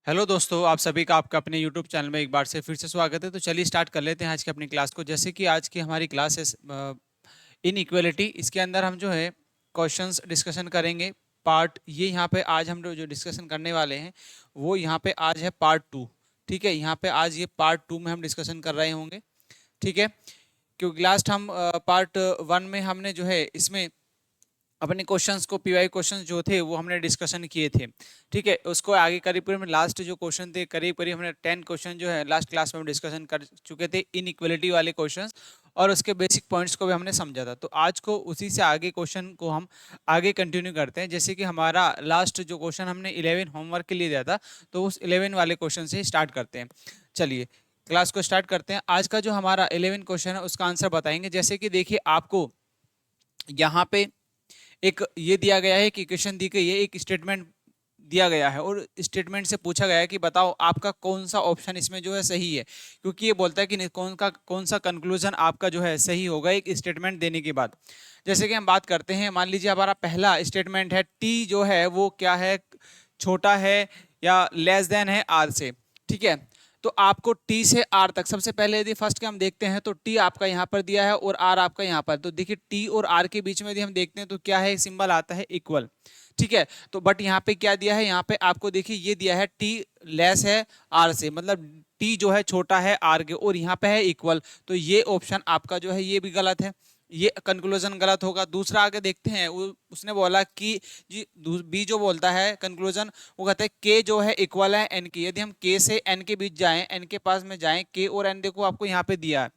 Hello दोस्तों, आप सभी का आपका अपने यूट्यूब चैनल में एक बार से फिर से स्वागत है। तो चलिए स्टार्ट कर लेते हैं आज की अपनी क्लास को। जैसे कि आज की हमारी क्लास है इन इक्वलिटी। इसके अंदर हम जो है क्वेश्चंस डिस्कशन करेंगे। पार्ट ये यहाँ पे आज हम लोग जो डिस्कशन करने वाले हैं वो यहाँ पे आज है पार्ट 2। ठीक है, यहाँ पे आज ये पार्ट 2 में हम डिस्कशन कर रहे होंगे। ठीक है, क्योंकि लास्ट हम पार्ट 1 में हमने जो है इसमें अपने क्वेश्चंस को पीवाई क्वेश्चंस जो थे वो हमने डिस्कशन किए थे। ठीक है, उसको आगे करीब करीब में लास्ट जो क्वेश्चन थे करीब करीब हमने 10 क्वेश्चन जो है लास्ट क्लास में डिस्कशन कर चुके थे इनइक्वालिटी वाले क्वेश्चंस, और उसके बेसिक पॉइंट्स को भी हमने समझा था। तो आज को उसी से आगे क्वेश्चन को हम आगे कंटिन्यू करते हैं। जैसे कि हमारा लास्ट जो क्वेश्चन हमने 11 होमवर्क के लिए दिया था, तो उस 11 वाले क्वेश्चन से स्टार्ट करते हैं। चलिए क्लास को स्टार्ट करते हैं। आज का जो हमारा 11 क्वेश्चन है उसका आंसर बताएंगे। जैसे कि देखिए, आपको यहाँ पे एक ये दिया गया है कि इक्वेशन दी गई है, एक स्टेटमेंट दिया गया है और स्टेटमेंट से पूछा गया है कि बताओ आपका कौन सा ऑप्शन इसमें जो है सही है। क्योंकि ये बोलता है कि कौन सा कंक्लूजन आपका जो है सही होगा एक स्टेटमेंट देने के बाद। जैसे कि हम बात करते हैं, मान लीजिए हमारा पहला स्टेटमेंट है टी जो है वो क्या है, छोटा है या लेस देन है आर से। ठीक है, तो आपको टी से आर तक, सबसे पहले यदि फर्स्ट के हम देखते हैं तो टी आपका यहाँ पर दिया है और आर आपका यहाँ पर। तो देखिए टी और आर के बीच में यदि हम देखते हैं तो क्या है, सिंबल आता है इक्वल। ठीक है, तो बट यहाँ पे क्या दिया है, यहाँ पे आपको देखिए ये दिया है टी लेस है आर से, मतलब टी जो है छोटा है आर के, और यहाँ पे है इक्वल। तो ये ऑप्शन आपका जो है ये भी गलत है, ये कंक्लूजन गलत होगा। दूसरा आगे देखते हैं, उसने बोला कि जी बी जो बोलता है कंक्लूजन, वो कहता है के जो है इक्वल है एन की। यदि हम के से एन के बीच जाएं, एन के पास में जाएं, के और एन देखो आपको यहाँ पे दिया है।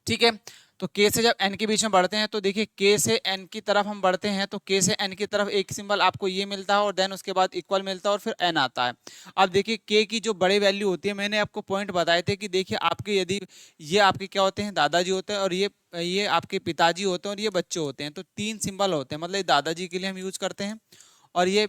ठीक है, तो के से जब एन के बीच में बढ़ते हैं तो देखिए के से एन की तरफ हम बढ़ते हैं तो के से एन की तरफ एक सिंबल आपको ये मिलता है और देन उसके बाद इक्वल मिलता है और फिर एन आता है। अब देखिए के की जो बड़ी वैल्यू होती है, मैंने आपको पॉइंट बताए थे कि देखिए आपके यदि ये आपके क्या होते हैं, दादाजी होते हैं, और ये आपके पिताजी होते हैं और ये बच्चे होते हैं। तो तीन सिंबल होते हैं, मतलब दादाजी के लिए हम यूज करते हैं, और ये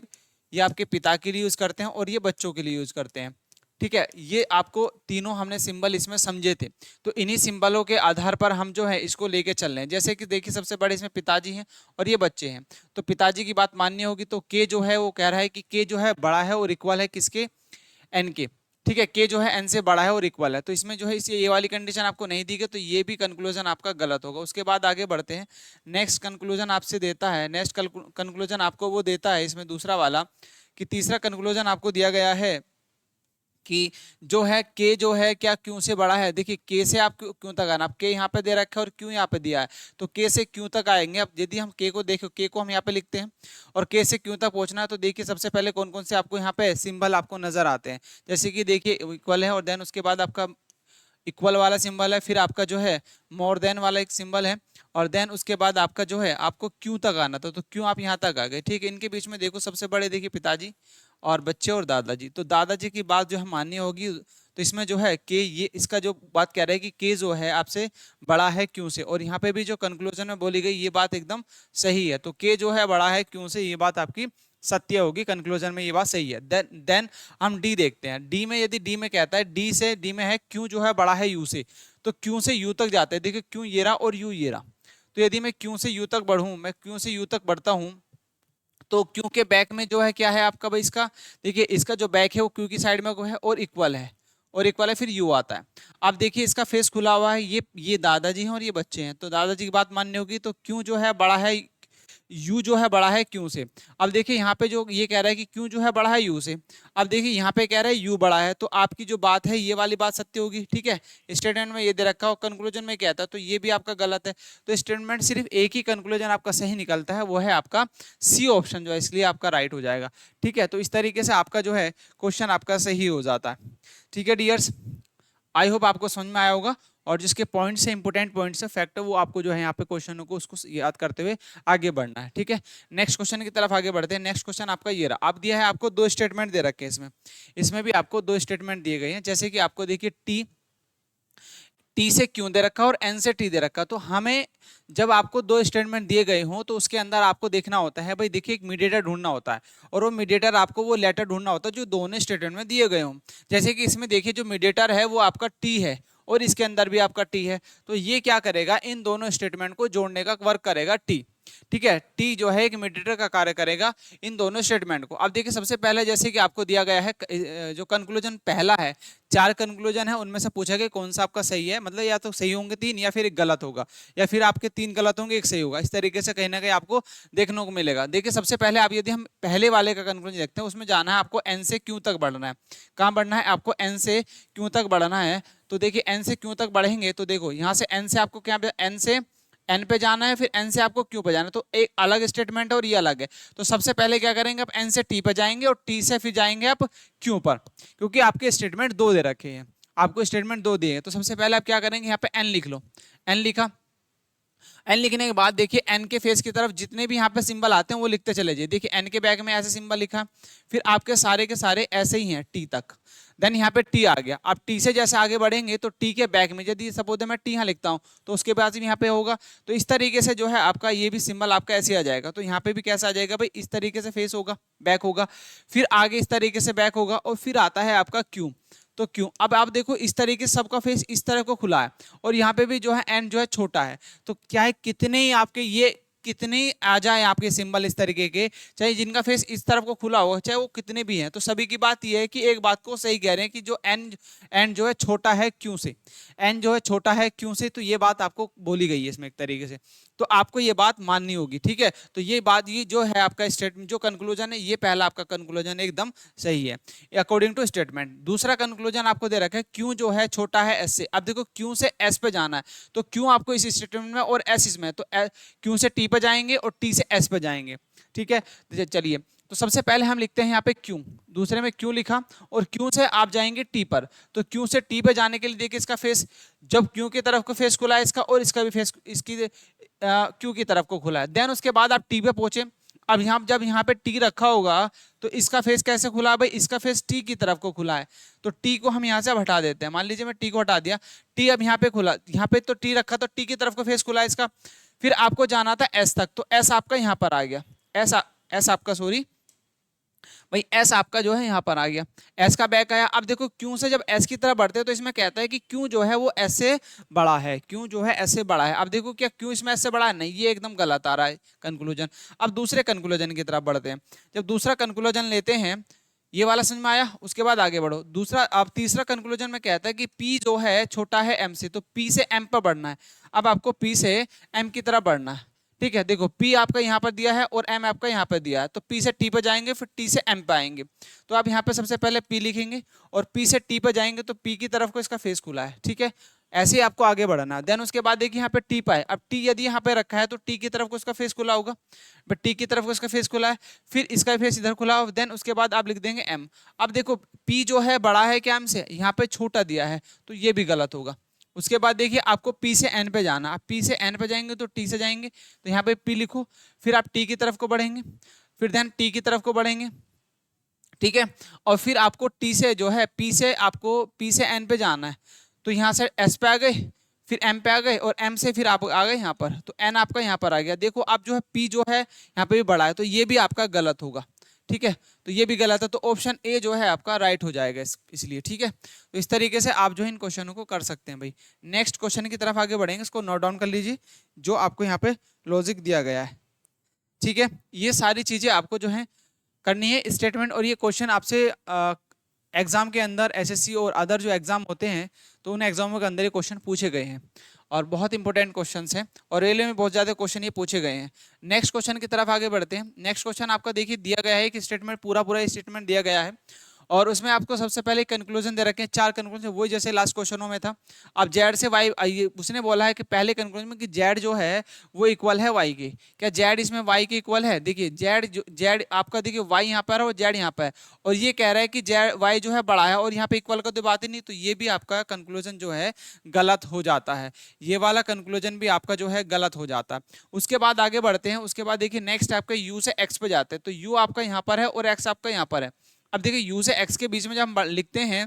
आपके पिता के लिए यूज करते हैं, और ये बच्चों के लिए यूज करते हैं। ठीक है, ये आपको तीनों हमने सिंबल इसमें समझे थे। तो इन्हीं सिंबलों के आधार पर हम जो है इसको लेके चल रहे हैं। जैसे कि देखिए सबसे बड़े इसमें पिताजी हैं और ये बच्चे हैं, तो पिताजी की बात माननी होगी। तो के जो है वो कह रहा है कि के जो है बड़ा है और इक्वल है किसके, एन के। ठीक है, के जो है एन से बड़ा है और इक्वल है, तो इसमें जो है इस ये वाली कंडीशन आपको नहीं दी गई, तो ये भी कंक्लूजन आपका गलत होगा। उसके बाद आगे बढ़ते हैं, नेक्स्ट कंक्लूजन आपसे देता है, नेक्स्ट कंक्लूजन आपको वो देता है इसमें दूसरा वाला, कि तीसरा कंक्लूजन आपको दिया गया है कि जो है के जो है क्या क्यों से बड़ा है। देखिए के से आप क्यों तक आना, आप के यहाँ पे दे रखा है और क्यों यहाँ पे दिया है, तो के से क्यों तक आएंगे। अब यदि हम के को देखो, के को हम यहाँ पे लिखते हैं और के से क्यों तक पहुंचना है, तो देखिए सबसे पहले कौन कौन से आपको यहाँ पे सिंबल आपको नजर आते हैं। जैसे कि देखिए इक्वल है और देन उसके बाद आपका इक्वल वाला सिंबल है, फिर आपका जो है मोर देन वाला एक सिंबल है, और देन उसके बाद आपका जो है आपको क्यों तक आना था, तो क्यों आप यहाँ तक आ गए। ठीक है, इनके बीच में देखो सबसे बड़े देखिए पिताजी और बच्चे और दादाजी। तो दादाजी की बात जो हम माननी होगी, तो इसमें जो है के, ये इसका जो बात कह रहा है कि के जो है आपसे बड़ा है क्यों से, और यहाँ पे भी जो कंक्लूजन में बोली गई ये बात एकदम सही है। तो के जो है बड़ा है क्यों से, ये बात आपकी सत्य होगी, कंक्लूजन में ये बात सही है। देन हम डी देखते हैं। डी में यदि डी में कहता है, डी में है क्यों जो है बड़ा है यू से, तो क्यों से यू तक जाते हैं। देखिए क्यों ये रहा और यू ये रहा, तो यदि मैं क्यों से यू तक बढ़ूं, मैं क्यों से यू तक बढ़ता हूं, तो क्यू के बैक में जो है क्या है आपका भाई, इसका देखिए इसका जो बैक है वो क्यू की साइड में है और इक्वल है, और इक्वल है फिर यू आता है। अब देखिए इसका फेस खुला हुआ है, ये दादाजी हैं और ये बच्चे हैं, तो दादाजी की बात माननी होगी, तो क्यों जो है बड़ा है, यू जो है बड़ा है क्यों से। अब देखिए यहाँ पे जो ये कह रहा है कि क्यों जो है बड़ा है यू से, अब देखिए यहाँ पे कह रहा है यू बड़ा है, तो आपकी जो बात है ये वाली बात सत्य होगी। ठीक है, स्टेटमेंट में ये दे रखा हो, कंक्लूजन में कहता है, तो ये भी आपका गलत है। तो स्टेटमेंट सिर्फ एक ही कंक्लूजन आपका सही निकलता है, वो है आपका सी ऑप्शन जो है, इसलिए आपका राइट हो जाएगा। ठीक है, तो इस तरीके से आपका जो है क्वेश्चन आपका सही हो जाता है। ठीक है डियर्स, आई होप आपको समझ में आया होगा, और जिसके पॉइंट्स है, इंपोर्टेंट पॉइंट्स है, फैक्टर, वो आपको जो है यहाँ पे क्वेश्चनों को उसको याद करते हुए आगे बढ़ना है। ठीक है, नेक्स्ट क्वेश्चन की तरफ आगे बढ़ते हैं। नेक्स्ट क्वेश्चन आपका ये रहा, आप दिया है, आपको दो स्टेटमेंट दे रखे हैं इसमें भी आपको दो स्टेटमेंट दिए गए हैं। जैसे कि आपको देखिए टी से क्यों दे रखा और एन से टी दे रखा, तो हमें जब आपको दो स्टेटमेंट दिए गए हों तो उसके अंदर आपको देखना होता है भाई, देखिए एक मीडिएटर ढूंढना होता है, और वो मीडिएटर आपको वो लेटर ढूंढना होता है जो दोनों स्टेटमेंट में दिए गए हों। जैसे कि इसमें देखिए जो मीडिएटर है वो आपका टी है और इसके अंदर भी आपका टी है, तो ये क्या करेगा, इन दोनों स्टेटमेंट को जोड़ने का वर्क करेगा टी। ठीक है, टी जो है एक मीडिएटर का कार्य करेगा इन दोनों स्टेटमेंट को। अब देखिए सबसे पहले जैसे कि आपको दिया गया है जो कंक्लूजन पहला है, 4 कंक्लूजन है उनमें से पूछा गया कौन सा आपका सही है, मतलब या तो सही होंगे 3 या फिर एक गलत होगा, या फिर आपके 3 गलत होंगे एक सही होगा। इस तरीके से कहीं ना कहीं आपको देखने को मिलेगा। देखिए सबसे पहले आप यदि हम पहले वाले का कंक्लूजन देखते हैं, उसमें जाना है आपको एन से क्यू तक बढ़ना है। कहाँ बढ़ना है? आपको एन से क्यू तक बढ़ना है। तो देखिए एन से क्यू तक बढ़ेंगे तो देखो यहाँ से एन से आपको क्या, एन से एन पे जाना है, फिर एन से आपको क्यू पे जाना है, तो एक अलग स्टेटमेंट है और ये अलग है। तो सबसे पहले क्या करेंगे, आप एन से टी पे जाएंगे और टी से फिर जाएंगे आप क्यू पर, क्योंकि आपके स्टेटमेंट 2 दे रखे हैं, आपको स्टेटमेंट 2 दिए हैं। तो सबसे पहले आप क्या करेंगे, यहाँ पे एन लिख लो। एन लिखा, एन लिखने के बाद देखिए एन के फेस की तरफ जितने भी यहाँ पे सिंबल आते हैं वो लिखते चले जाइए। देखिए एन के बैग में ऐसे सिंबल लिखा, फिर आपके सारे के सारे ऐसे ही हैं टी तक। देन यहाँ पे टी आ गया। अब टी से जैसे आगे बढ़ेंगे तो टी के बैग में यदि सपोज मैं टी यहाँ लिखता हूँ तो उसके बाद भी यहाँ पे होगा। तो इस तरीके से जो है आपका ये भी सिंबल आपका ऐसे आ जाएगा। तो यहाँ पे भी कैसा आ जाएगा भाई, इस तरीके से फेस होगा, बैक होगा, फिर आगे इस तरीके से बैक होगा, और फिर आता है आपका क्यू। तो क्यों, अब आप देखो इस तरीके से सबका फेस इस तरह को खुला है, और यहाँ पे भी जो है एन जो है छोटा है। तो क्या है, कितने ही आपके ये कितने आ जाए आपके सिंबल इस तरीके के, चाहे जिनका फेस इस तरफ को खुला हो, चाहे वो कितने भी हैं, तो सभी की बात ये है कि एक बात को सही कह रहे हैं कि जो एन जो है छोटा है क्यू से, एन जो है छोटा है क्यू से। तो ये बात आपको बोली गई है इसमें एक तरीके से, तो आपको ये बात माननी होगी। ठीक है, तो ये बात, ये जो है आपका स्टेटमेंट, जो कंक्लूजन है, ये पहला आपका कंक्लूजन एकदम सही है अकॉर्डिंग टू स्टेटमेंट। दूसरा कंक्लूजन आपको दे रखा है क्यू जो है छोटा है एस से। अब देखो क्यू से एस पे जाना है, तो क्यू आपको इस स्टेटमेंट में और एस इसमें, तो क्यू से टी पे जाएंगे और टी से एस पे जाएंगे। ठीक है, चलिए तो सबसे पहले हम लिखते हैं यहाँ पे क्यू, दूसरे में क्यू लिखा, और क्यू से आप जाएंगे टी पर। तो क्यू से टी पे जाने के लिए देखिए इसका फेस, जब क्यू की तरफ को फेस खुला है इसका, और इसका भी फेस इसकी क्यू की तरफ को खुला है। देन उसके बाद आप टी पे पहुंचे। अब यहाँ जब यहाँ पे टी रखा होगा तो इसका फेस कैसे खुला है भाई, इसका फेस टी की तरफ को खुला है। तो टी को हम यहाँ से हटा देते हैं। मान लीजिए मैं टी को हटा दिया, टी अब यहाँ पे खुला, यहाँ पे तो टी रखा तो टी की तरफ को फेस खुला है इसका। फिर आपको जाना था एस तक, तो एस आपका यहाँ पर आ गया, एस आपका सॉरी भाई, एस आपका जो है यहाँ पर आ गया, एस का बैक आया। अब देखो क्यू से जब एस की तरफ बढ़ते हैं तो इसमें कहता है कि क्यू जो है वो एस से बड़ा है, क्यू जो है एस से बड़ा है। अब देखो क्या क्यू इसमें एस से बड़ा है? नहीं, ये एकदम गलत आ रहा है कंक्लूजन। अब दूसरे कंक्लूजन की तरफ बढ़ते हैं। जब दूसरा कंक्लूजन लेते हैं, ये वाला समझ में आया, उसके बाद आगे बढ़ो। दूसरा, अब तीसरा कंक्लूजन में कहता है कि P जो है छोटा है M से, तो P से M पर बढ़ना है। अब आपको P से M की तरफ बढ़ना है। ठीक है, देखो P आपका यहाँ पर दिया है और M आपका यहाँ पर दिया है, तो P से T पर जाएंगे, फिर T से M पर आएंगे। तो आप यहाँ पे सबसे पहले P लिखेंगे और P से T पर जाएंगे, तो P की तरफ को इसका फेस खुला है। ठीक है, ऐसे ही आपको आगे बढ़ना है। देन उसके बाद देखिए यहाँ पे T पर है। अब T यदि यहाँ पे रखा है तो T की तरफ को इसका फेस खुला होगा, बट T की तरफ को इसका फेस खुला है, फिर इसका फेस इधर खुला हो। देन उसके बाद आप लिख देंगे M। अब देखो P जो है बड़ा है क्या M से, यहाँ पे छोटा दिया है, तो ये भी गलत होगा। उसके बाद देखिए आपको P से N पे जाना, आप P से N पे जाएंगे तो T से जाएंगे, तो यहाँ पे P लिखो, फिर आप T की तरफ को बढ़ेंगे, फिर देन T की तरफ को बढ़ेंगे। ठीक है, और फिर आपको T से जो है P से आपको P से N पे जाना है, तो यहाँ से S पे आ गए, फिर M पे आ गए, और M से फिर आप आ गए यहाँ पर, तो N आपका यहाँ पर आ गया। देखो अब जो है P जो है यहाँ पे भी बड़ा है, तो ये भी आपका गलत होगा। ठीक है, तो ये भी गलत है, तो ऑप्शन ए जो है आपका राइट हो जाएगा इसलिए। ठीक है, तो इस तरीके से आप जो है इन क्वेश्चनों को कर सकते हैं भाई। नेक्स्ट क्वेश्चन की तरफ आगे बढ़ेंगे, इसको नोट डाउन कर लीजिए जो आपको यहाँ पे लॉजिक दिया गया है। ठीक है, ये सारी चीजें आपको जो है करनी है स्टेटमेंट, और ये क्वेश्चन आपसे एग्जाम के अंदर एसएससी और अदर जो एग्जाम होते हैं तो उन एग्जामों के अंदर ये क्वेश्चन पूछे गए हैं, और बहुत इंपॉर्टेंट क्वेश्चंस हैं, और रेलवे में बहुत ज़्यादा क्वेश्चन ये पूछे गए हैं। नेक्स्ट क्वेश्चन की तरफ आगे बढ़ते हैं। नेक्स्ट क्वेश्चन आपका देखिए दिया गया है कि स्टेटमेंट पूरा स्टेटमेंट दिया गया है, और उसमें आपको सबसे पहले कंक्लूजन दे रखे हैं, 4 कंक्लूजन, वही जैसे लास्ट क्वेश्चनों में था। अब जेड से वाई, उसने बोला है कि पहले कंक्लूजन में कि जेड जो है वो इक्वल है वाई के। क्या जेड इसमें वाई के इक्वल है? देखिए जेड आपका देखिए वाई यहाँ पर है और जेड यहाँ पर है, और ये कह रहा है कि जेड वाई जो है बड़ा है, और यहाँ पे इक्वल का तो बात ही नहीं, तो ये भी आपका कंक्लूजन जो है गलत हो जाता है। ये वाला कंक्लूजन भी आपका जो है गलत हो जाता है। उसके बाद आगे बढ़ते हैं। उसके बाद देखिए नेक्स्ट आपका यू से एक्स पे जाते हैं, तो यू आपका यहाँ पर है और एक्स आपका यहाँ पर है। अब देखिए u से x के बीच में जब हम लिखते हैं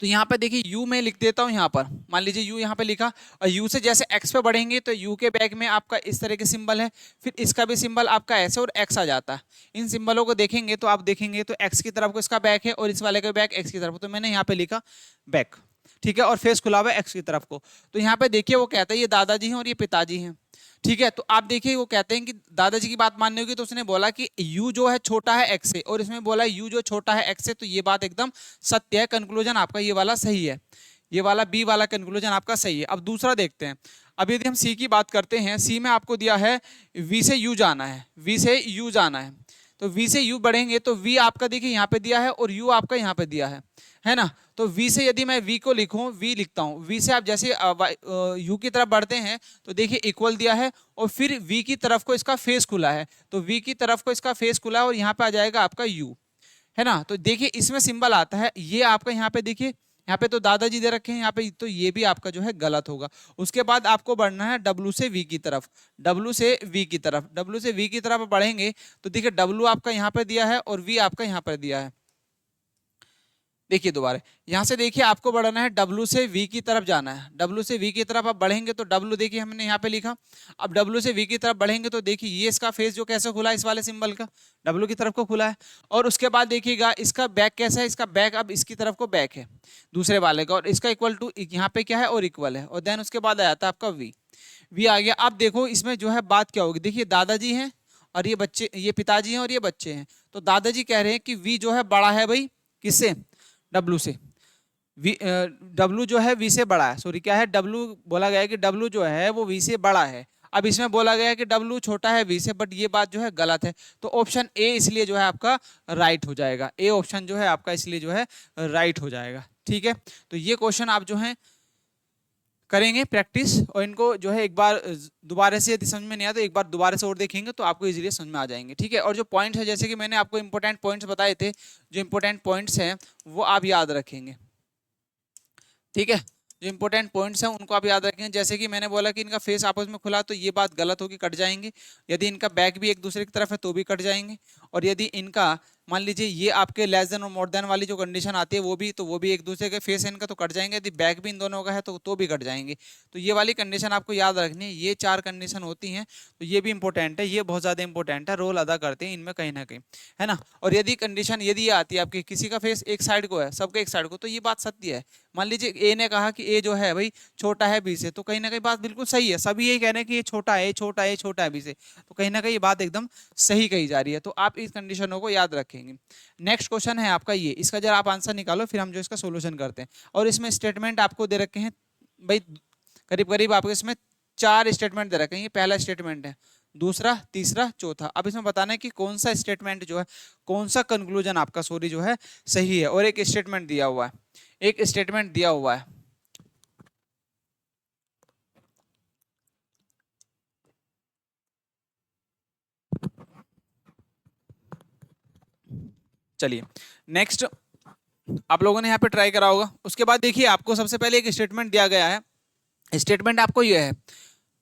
तो यहाँ पे देखिए u में लिख देता हूँ, यहाँ पर मान लीजिए u यहाँ पे लिखा, और u से जैसे x पे बढ़ेंगे तो u के बैक में आपका इस तरह के सिंबल है, फिर इसका भी सिंबल आपका ऐसे और x आ जाता है। इन सिंबलों को देखेंगे तो आप देखेंगे तो x की तरफ को इसका बैक है और इस वाले का बैक x की तरफ, तो मैंने यहाँ पे लिखा बैक। ठीक है, और फेस खुला हुआ है x की तरफ को। तो यहाँ पे देखिए वो कहता है ये दादाजी हैं और ये पिताजी हैं। ठीक है, तो आप देखिए वो कहते हैं कि दादाजी की बात माननी होगी, तो उसने बोला कि u जो है छोटा है x से, और इसमें बोला u जो छोटा है x से, तो ये बात एकदम सत्य है, कंक्लूजन आपका ये वाला सही है, ये वाला बी वाला कंक्लूजन आपका सही है। अब दूसरा देखते हैं। अब यदि हम सी की बात करते हैं, सी में आपको दिया है v से u जाना है, v से u जाना है, तो v से u बढ़ेंगे तो v आपका देखिए यहाँ पे दिया है और u आपका यहाँ पे दिया है ना। तो v से यदि मैं v को लिखूं, v लिखता हूं, v से आप जैसे u की तरफ बढ़ते हैं तो देखिए इक्वल दिया है, और फिर v की तरफ को इसका फेस खुला है, तो v की तरफ को इसका फेस खुला है और यहाँ पे आ जाएगा आपका u, है ना। तो देखिए इसमें सिंबल आता है ये आपका, यहाँ पे देखिए यहाँ पे तो दादाजी दे रखे हैं यहाँ पे, तो ये भी आपका जो है गलत होगा। उसके बाद आपको बढ़ना है W से V की तरफ, W से V की तरफ, W से V की तरफ बढ़ेंगे तो देखिए W आपका यहाँ पे दिया है और V आपका यहाँ पर दिया है। देखिए दोबारा यहाँ से देखिए आपको बढ़ना है W से V की तरफ जाना है, W से V की तरफ आप बढ़ेंगे तो W देखिए हमने यहाँ पे लिखा, अब W से V की तरफ बढ़ेंगे तो देखिए ये इसका फेस जो कैसे खुला है, इस वाले सिंबल का W की तरफ को खुला है, और उसके बाद देखिएगा इसका बैक कैसा है, इसका बैक अब इसकी तरफ को बैक है दूसरे वाले का, और इसका इक्वल टू यहाँ पे क्या है और इक्वल है, और देन उसके बाद आ जाता है आपका V आ गया। अब देखो इसमें जो है बात क्या होगी, देखिए दादाजी हैं और ये बच्चे, ये पिताजी हैं और ये बच्चे हैं, तो दादाजी कह रहे हैं कि V जो है बड़ा है भाई किससे, W से, W जो है V से बड़ा है, सॉरी क्या है, W बोला गया है कि W जो है वो V से बड़ा है। अब इसमें बोला गया है कि W छोटा है V से, बट ये बात जो है गलत है, तो ऑप्शन ए इसलिए जो है आपका राइट हो जाएगा, ए ऑप्शन जो है आपका इसलिए जो है राइट हो जाएगा। ठीक है, तो ये क्वेश्चन आप जो है करेंगे प्रैक्टिस, और इनको जो है एक बार दोबारा से यदि समझ में नहीं आया तो एक बार दोबारा से और देखेंगे तो आपको इजीली समझ में आ जाएंगे। ठीक है, और जो पॉइंट्स है जैसे कि मैंने आपको इंपॉर्टेंट पॉइंट्स बताए थे, जो इंपॉर्टेंट पॉइंट्स हैं वो आप याद रखेंगे। ठीक है, जो इंपॉर्टेंट पॉइंट्स हैं उनको आप याद रखेंगे, जैसे कि मैंने बोला कि इनका फेस आपस में खुला तो ये बात गलत होगी, कट जाएंगे। यदि इनका बैक भी एक दूसरे की तरफ है तो भी कट जाएंगे, और यदि इनका मान लीजिए ये आपके लेस देन और मोर देन वाली जो कंडीशन आती है वो भी एक दूसरे के फेस इनका तो कट जाएंगे, यदि बैक भी इन दोनों का है तो भी कट जाएंगे। तो ये वाली कंडीशन आपको याद रखनी है, ये 4 कंडीशन होती हैं, तो ये भी इंपॉर्टेंट है, ये बहुत ज़्यादा इंपॉर्टेंट है, रोल अदा करते हैं इनमें कहीं ना कहीं, है ना। और यदि कंडीशन यदि ये आती है आपकी किसी का फेस एक साइड को है, सबके एक साइड को, तो ये बात सत्य है। मान लीजिए ए ने कहा कि ए जो है भाई छोटा है बी से, तो कहीं ना कहीं बात बिल्कुल सही है, सभी यही कह रहे हैं कि ये छोटा है, छोटा है, छोटा है बी से, तो कहीं ना कहीं ये बात एकदम सही कही जा रही है, तो आप इस कंडीशनों को याद रखेंगे। नेक्स्ट क्वेश्चन है आपका ये, इसका जरा आप आंसर निकालो, फिर हम जो इसका सोल्यूशन करते हैं। और इसमें स्टेटमेंट आपको दे रखे हैं भाई, करीब करीब आपको इसमें 4 स्टेटमेंट दे रखे हैं, ये पहला स्टेटमेंट है, दूसरा, तीसरा, चौथा। अब इसमें बताना है कि कौन सा स्टेटमेंट जो है, कौन सा कंक्लूजन आपका सॉरी जो है सही है, और एक स्टेटमेंट दिया हुआ है, एक स्टेटमेंट दिया हुआ है। चलिए नेक्स्ट आप लोगों ने यहाँ पे ट्राई करा होगा। उसके बाद देखिए आपको सबसे पहले एक स्टेटमेंट दिया गया है, स्टेटमेंट आपको ये है,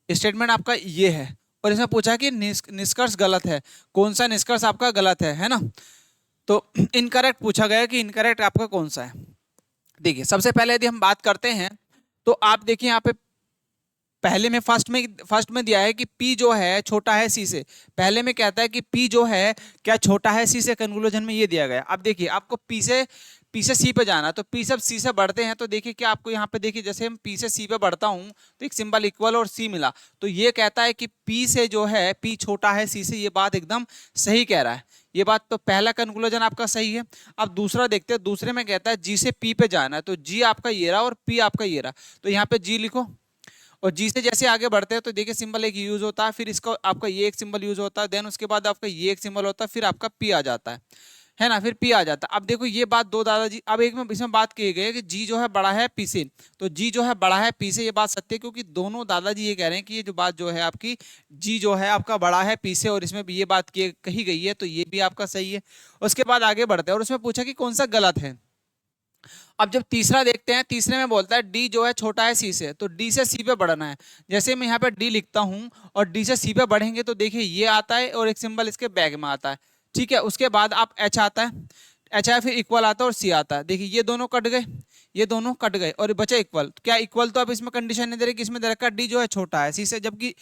स्टेटमेंट आपका ये है, और इसमें पूछा कि निष्कर्ष गलत है, कौन सा निष्कर्ष आपका गलत है ना। तो इनकरेक्ट पूछा गया कि इनकरेक्ट आपका कौन सा है। देखिए सबसे पहले यदि हम बात करते हैं तो आप देखिए यहाँ पे पहले में फर्स्ट में दिया है कि P जो है छोटा है C से, पहले में कहता है कि P जो है क्या छोटा है C से, कंक्लूजन में ये दिया गया। अब देखिए आपको P से C पे जाना, तो P से C से बढ़ते हैं, तो देखिए क्या आपको यहाँ पे देखिए जैसे हम P से C पे बढ़ता हूँ तो एक सिंबल इक्वल और C मिला, तो ये कहता है कि P से जो है P छोटा है C से, ये बात एकदम सही कह रहा है, ये बात तो पहला कंक्लूजन आपका सही है। अब दूसरा देखते हैं, दूसरे में कहता है G से P पे जाना है, तो G आपका ये रहा और P आपका ये रहा, तो यहाँ पे G लिखो, और जी से जैसे आगे बढ़ते हैं तो देखिए सिंबल एक यूज होता है, फिर इसका आपका ये एक सिंबल यूज होता है, देन उसके बाद आपका ये एक सिंबल होता है, फिर आपका पी आ जाता है ना, फिर पी आ जाता है। अब देखो ये बात दो दादाजी, अब एक में इसमें बात की गई है कि जी जो है बड़ा है पी से, तो जी जो है बड़ा है पी से, ये बात सत्य है, क्योंकि दोनों दादाजी ये कह रहे हैं कि ये जो बात जो है आपकी जी जो है आपका बड़ा है पी से, और इसमें भी ये बात कही गई है, तो ये भी आपका सही है। उसके बाद आगे बढ़ते हैं और उसमें पूछा कि कौन सा गलत है। अब जब तीसरा देखते हैं, तीसरे में बोलता है डी जो है छोटा है सी से, तो डी से सी पे बढ़ना है, जैसे मैं यहाँ पे डी लिखता हूँ और डी से सी पे बढ़ेंगे तो देखिए ये आता है और एक सिंबल इसके बैग में आता है, ठीक है। उसके बाद आप एच आता है, एच आया, फिर इक्वल आता है और सी आता है, देखिए ये दोनों कट गए, ये दोनों कट गए और बचा इक्वल। क्या इक्वल तो अब इसमें कंडीशन नहीं दे रही कि इसमें दे रखा डी जो है छोटा है सी से, जबकि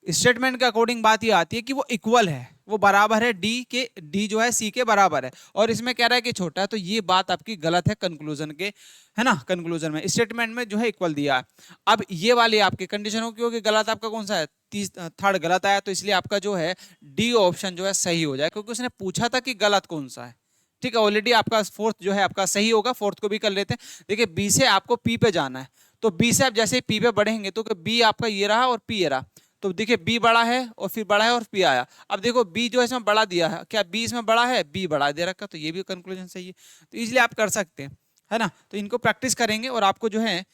स्टेटमेंट के अकॉर्डिंग बात ये आती है कि वो इक्वल है, वो बराबर है डी के, डी जो है सी के बराबर है, और इसमें कह रहा है कि छोटा है, तो ये बात आपकी गलत है कंक्लूजन के, है ना। कंक्लूजन में स्टेटमेंट में जो है इक्वल दिया है। अब ये वाली आपकी कंडीशन हो क्योंकि गलत आपका कौन सा है, थर्ड गलत आया, तो इसलिए आपका जो है डी ऑप्शन जो है सही हो जाए, क्योंकि उसने पूछा था कि गलत कौन सा है। ठीक है, ऑलरेडी आपका फोर्थ जो है आपका सही होगा, फोर्थ को भी कर लेते हैं। देखिए बी से आपको पी पे जाना है, तो बी से आप जैसे ही पी पे बढ़ेंगे तो बी आपका ये रहा और पी ये रहा, तो देखिए बी बड़ा है और फिर बड़ा है और पी आया। अब देखो बी जो है इसमें बड़ा दिया है, क्या बी इसमें बड़ा है, बी बड़ा दे रखा, तो ये भी कंक्लूजन सही है, तो इजीली आप कर सकते हैं, है ना। तो इनको प्रैक्टिस करेंगे और आपको जो है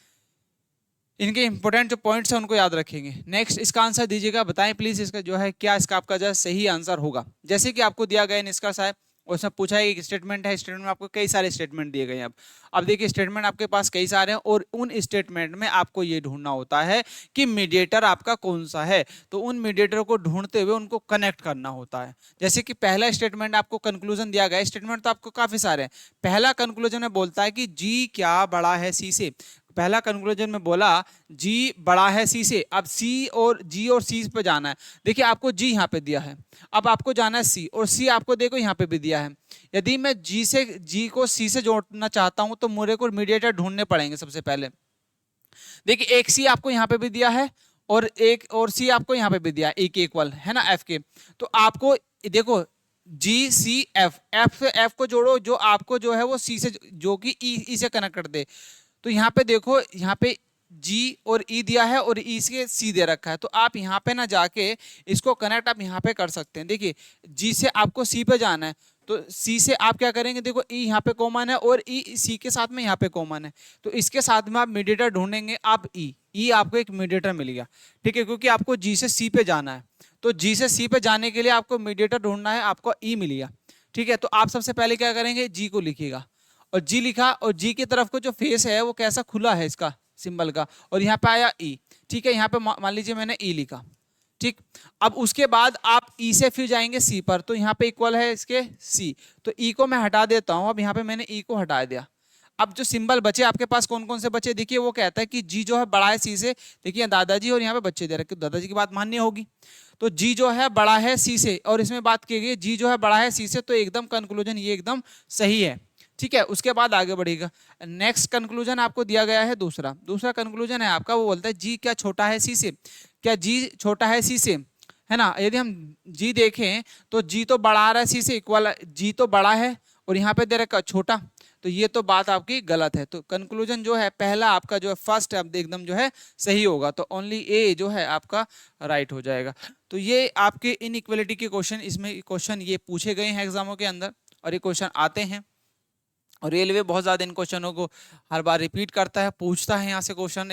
इनके इंपॉर्टेंट जो पॉइंट्स हैं उनको याद रखेंगे। नेक्स्ट इसका आंसर दीजिएगा, बताएं प्लीज इसका जो है क्या इसका आपका जो है सही आंसर होगा। जैसे कि आपको दिया गया निष्कर्ष है, उसमें पूछा है एक स्टेटमेंट है, स्टेटमेंट में आपको कई सारे स्टेटमेंट दिए गए हैं। अब देखिए स्टेटमेंट आपके पास कई सारे हैं और उन स्टेटमेंट में आपको ये ढूंढना होता है कि मीडिएटर आपका कौन सा है, तो उन मीडिएटर को ढूंढते हुए उनको कनेक्ट करना होता है। जैसे कि पहला स्टेटमेंट आपको कंक्लूजन दिया गया है, स्टेटमेंट तो आपको काफी सारे हैं। पहला कंक्लूजन में बोलता है कि जी क्या बड़ा है सी से, पहला कंक्लूजन में बोला जी बड़ा है सी से। अब सी और जी और सी पे जाना है, देखिए आपको जी यहाँ पे दिया है, अब आपको जाना है सी, और सी आपको देखो यहाँ पे भी दिया है। यदि मैं जी को सी से जोड़ना चाहता हूं तो मुझे को मीडिएटर ढूंढने पड़ेंगे सबसे पहले। देखिए एक सी आपको यहाँ पे भी दिया है और एक और सी आपको यहाँ पे भी दिया है, एक इक्वल है ना एफ के, तो आपको देखो जी सी एफ, एफ से एफ को जोड़ो जो आपको जो है वो सी से जो कि ई से कनेक्ट कर दे। तो यहाँ पे देखो यहाँ पे जी और ई दिया है और ई से सी दे रखा है, तो आप यहाँ पे ना जाके इसको कनेक्ट आप यहाँ पे कर सकते हैं। देखिए जी से आपको सी पे जाना है, तो सी से आप क्या करेंगे, देखो ई यहाँ पे कॉमन है और ई सी के साथ में यहाँ पे कॉमन है, तो इसके साथ में आप मीडिएटर ढूंढेंगे, आप ई आपको एक मीडिएटर मिल गया। ठीक है, क्योंकि आपको जी से सी पे जाना है, तो जी से सी पे जाने के लिए आपको मीडिएटर ढूंढना है, आपको ई मिल गया। ठीक है, तो आप सबसे पहले क्या करेंगे, जी को लिखिएगा और जी लिखा, और जी की तरफ को जो फेस है वो कैसा खुला है इसका सिंबल का, और यहाँ पे आया ई। ठीक है, यहाँ पे मान लीजिए मैंने ई लिखा। ठीक, अब उसके बाद आप ई से फिर जाएंगे सी पर, तो यहाँ पे इक्वल है इसके सी, तो ई को मैं हटा देता हूँ। अब यहाँ पे मैंने ई को हटा दिया। अब जो सिंबल बचे आपके पास कौन कौन से बचे, देखिए वो कहता है कि जी जो है बड़ा है सी से, देखिए दादाजी और यहाँ पे बच्चे दे रखे, दादाजी की बात माननी होगी, तो जी जो है बड़ा है सी से, और इसमें बात की गई जी जो है बड़ा है सी से, तो एकदम कंक्लूजन ये एकदम सही है। ठीक है, उसके बाद आगे बढ़ेगा। नेक्स्ट कंक्लूजन आपको दिया गया है दूसरा कंक्लूजन है आपका, वो बोलता है जी क्या छोटा है सी से, क्या जी छोटा है सी से, है ना। यदि हम जी देखें तो जी तो बड़ा आ रहा है सी से, इक्वल जी तो बड़ा है और यहाँ पे दे रखा छोटा, तो ये तो बात आपकी गलत है। तो कंक्लूजन जो है पहला आपका जो है फर्स्ट एकदम जो है सही होगा, तो ओनली ए जो है आपका राइट हो जाएगा। तो ये आपके इनइक्वालिटी के क्वेश्चन, इसमें क्वेश्चन ये पूछे गए हैं एग्जामों के अंदर, और ये क्वेश्चन आते हैं, और रेलवे बहुत ज़्यादा इन क्वेश्चनों को हर बार रिपीट करता है, पूछता है यहाँ से क्वेश्चन,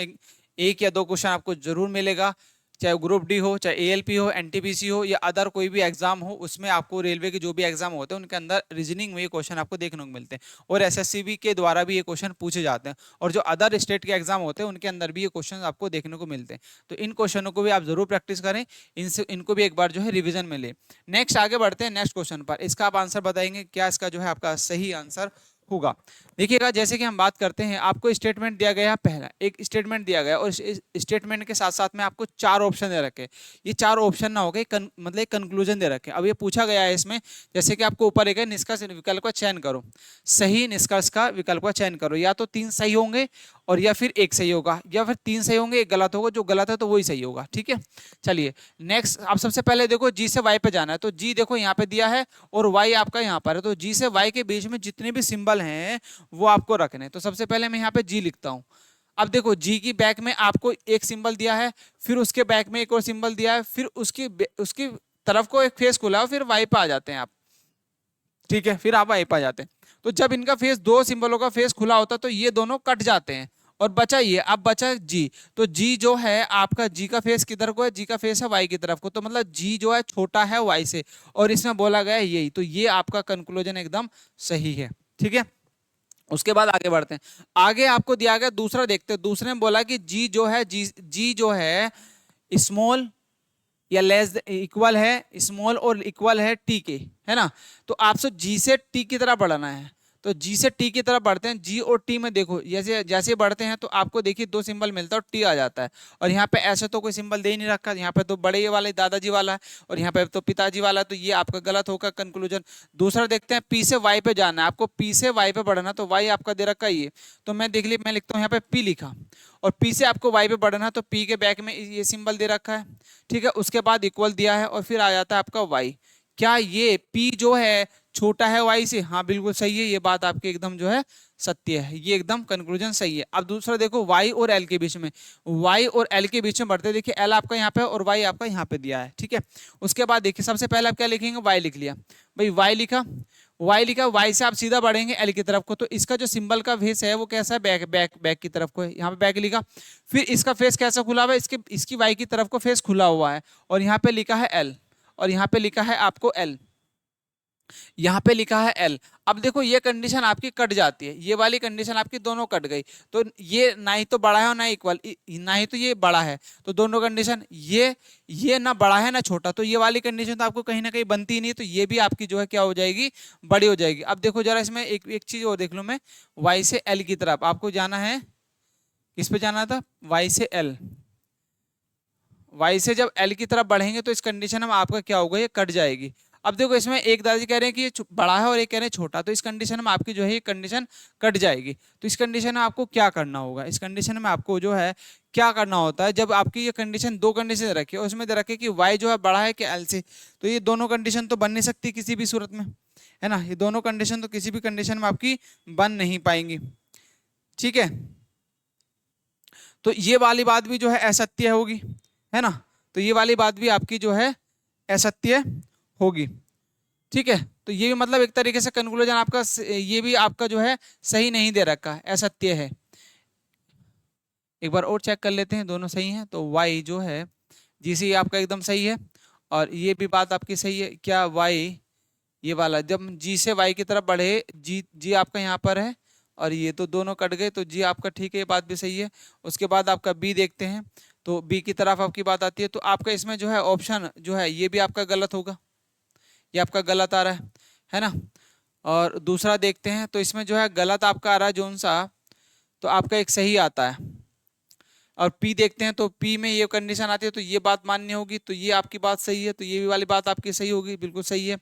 एक या दो क्वेश्चन आपको जरूर मिलेगा, चाहे ग्रुप डी हो, चाहे एएलपी हो, एनटीपीसी हो, या अदर कोई भी एग्जाम हो, उसमें आपको रेलवे के जो भी एग्जाम होते हैं उनके अंदर रीजनिंग में ये क्वेश्चन आपको देखने को मिलते हैं, और एसएससीबी के द्वारा भी ये क्वेश्चन पूछे जाते हैं, और जो अदर स्टेट के एग्जाम होते हैं उनके अंदर भी ये क्वेश्चन आपको देखने को मिलते हैं। तो इन क्वेश्चनों को भी आप जरूर प्रैक्टिस करें, इनको भी एक बार जो है रिविजन में ले। नेक्स्ट आगे बढ़ते हैं नेक्स्ट क्वेश्चन पर, इसका आप आंसर बताएंगे क्या इसका जो है आपका सही आंसर होगा। देखिएगा जैसे कि हम बात करते हैं, आपको स्टेटमेंट दिया गया, पहला एक स्टेटमेंट दिया गया और इस स्टेटमेंट के साथ साथ में आपको चार ऑप्शन दे रखे, ये चार ऑप्शन ना हो गए मतलब एक कंक्लूजन दे रखे। अब ये पूछा गया है इसमें, जैसे कि आपको ऊपर एक निष्कर्ष विकल्प का चयन करो, सही निष्कर्ष का विकल्प का चयन करो, या तो 3 सही होंगे और या फिर एक सही होगा, या फिर 3 सही होंगे एक गलत होगा, जो गलत है तो वही सही होगा। ठीक है, चलिए नेक्स्ट आप सबसे पहले देखो जी से वाई पे जाना है, तो जी देखो यहाँ पे दिया है और वाई आपका यहाँ पर है, तो जी से वाई के बीच में जितने भी सिंबल हैं वो आपको रखने। तो सबसे पहले मैं यहाँ पे जी लिखता हूँ। अब देखो जी की बैक में आपको एक सिंबल दिया है, फिर उसके बैक में एक और सिंबल दिया है, फिर उसकी तरफ को एक फेस खुला है, फिर वाई पे आ जाते हैं आप। ठीक है, फिर आप वाई पे आ जाते हैं। तो जब इनका फेस, दो सिंबलों का फेस खुला होता है तो ये दोनों कट जाते हैं और बचा ये, अब बचा जी। तो जी जो है आपका, जी का फेस किधर को है, जी का फेस है वाई की तरफ को, तो मतलब जी जो है छोटा है वाई से, और इसमें बोला गया है यही, तो ये आपका कंक्लूजन एकदम सही है। ठीक है, उसके बाद आगे बढ़ते हैं। आगे आपको दिया गया दूसरा, देखते हैं दूसरे में बोला कि जी जो है जी जो है स्मॉल या लेस इक्वल है, स्मॉल और इक्वल है टी के, है ना। तो आपसे जी से टी की तरह बढ़ाना है, तो जी से टी की तरफ बढ़ते हैं, जी और टी में देखो जैसे जैसे बढ़ते हैं तो आपको देखिए दो सिंबल मिलता है और टी आ जाता है। और यहाँ पे ऐसे तो कोई सिंबल दे ही नहीं रखा, यहाँ पे तो बड़े वाले दादाजी वाला है और यहाँ पे तो पिताजी वाला है, तो ये आपका गलत होगा कंक्लूजन। दूसरा देखते हैं, पी से वाई पे जाना है आपको, पी से वाई पे बढ़ना, तो वाई आपका दे रखा है ये, तो मैं देख ली मैं लिखता हूँ यहाँ पे पी लिखा, और पी से आपको वाई पे बढ़ना तो पी के बैक में ये सिंबल दे रखा है, ठीक है। उसके बाद इक्वल दिया है और फिर आ जाता है आपका वाई। क्या ये पी जो है छोटा है वाई से? हाँ बिल्कुल सही है, ये बात आपकी एकदम जो है सत्य है, ये एकदम कंक्लूजन सही है। अब दूसरा देखो, y और l के बीच में, y और l के बीच में बढ़ते, देखिए l आपका यहाँ पे और y आपका यहाँ पे दिया है, ठीक है। उसके बाद देखिए सबसे पहले आप क्या लिखेंगे, y लिख लिया भाई, y लिखा, y लिखा, y से आप सीधा बढ़ेंगे l की तरफ को, तो इसका जो सिंबल का फेस है वो कैसा है, बैक बैक बैक की तरफ को है, यहाँ पे बैक लिखा। फिर इसका फेस कैसा खुला हुआ है, इसकी y की तरफ को फेस खुला हुआ है, और यहाँ पे लिखा है l, और यहाँ पे लिखा है आपको l, यहाँ पे लिखा है एल। अब देखो ये कंडीशन आपकी कट जाती है, ये वाली कंडीशन आपकी दोनों कट गई, तो ये ना ही तो बड़ा है और ना इक्वल, ना ही तो ये बड़ा है, तो दोनों कंडीशन, ये ना बड़ा है ना छोटा, तो ये वाली कंडीशन तो आपको कहीं ना कहीं बनती ही नहीं, तो ये भी आपकी जो है क्या हो जाएगी, बड़ी हो जाएगी। अब देखो जरा इसमें एक चीज और देख लो, मैं वाई से एल की तरफ आपको जाना है, किस पे जाना था, वाई से एल, वाई से जब एल की तरफ बढ़ेंगे तो इस कंडीशन में आपका क्या होगा, ये कट जाएगी। अब देखो इसमें एक दादाजी कह रहे हैं कि ये बड़ा है और एक कह रहे हैं छोटा, तो इस कंडीशन में आपकी जो है ये कंडीशन कट जाएगी। तो इस कंडीशन में आपको क्या करना होगा, इस कंडीशन में आपको जो है क्या करना होता है, जब आपकी ये कंडीशन, दो कंडीशन रखी है उसमें दे रखे कि वाई जो है बड़ा है कि एल से, तो ये दोनों कंडीशन तो बन नहीं सकती किसी भी सूरत में, है ना, ये दोनों कंडीशन तो किसी भी कंडीशन में आपकी बन नहीं पाएंगी, ठीक है। तो ये वाली बात भी जो है असत्य होगी, है ना, तो ये वाली बात भी आपकी जो है असत्य होगी, ठीक है। तो ये भी मतलब एक तरीके से कंक्लूजन आपका ये भी आपका जो है सही नहीं दे रखा, असत्य है। एक बार और चेक कर लेते हैं दोनों सही हैं, तो y जो है जी से आपका एकदम सही है, और ये भी बात आपकी सही है, क्या y ये वाला जब g से y की तरफ बढ़े, g आपका यहाँ पर है और ये तो दोनों कट गए, तो g आपका ठीक है, ये बात भी सही है। उसके बाद आपका b देखते हैं, तो b की तरफ आपकी बात आती है, तो आपका इसमें जो है ऑप्शन जो है ये भी आपका गलत होगा, ये आपका गलत आ रहा है ना। और दूसरा देखते हैं, तो इसमें जो है गलत आपका आ रहा है जोन सा, तो आपका एक सही आता है। और P देखते हैं, तो P में ये कंडीशन आती है, तो ये बात मान्य होगी, तो ये आपकी बात सही है, तो ये भी वाली बात आपकी सही होगी, बिल्कुल सही है।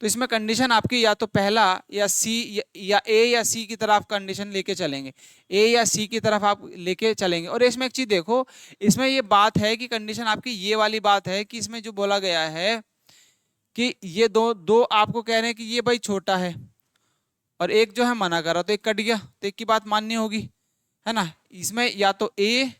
तो इसमें कंडीशन आपकी या तो पहला या सी या ए या सी की तरफ कंडीशन लेके चलेंगे, ए या सी की तरफ आप लेके चलेंगे। और इसमें एक चीज देखो, इसमें ये बात है कि कंडीशन आपकी ये वाली बात है कि इसमें जो बोला गया है कि ये दो दो आपको कह रहे हैं कि ये भाई छोटा है, और एक जो है मना कर रहा, तो एक कट गया, तो एक की बात मान्य होगी, है ना। इसमें या तो ए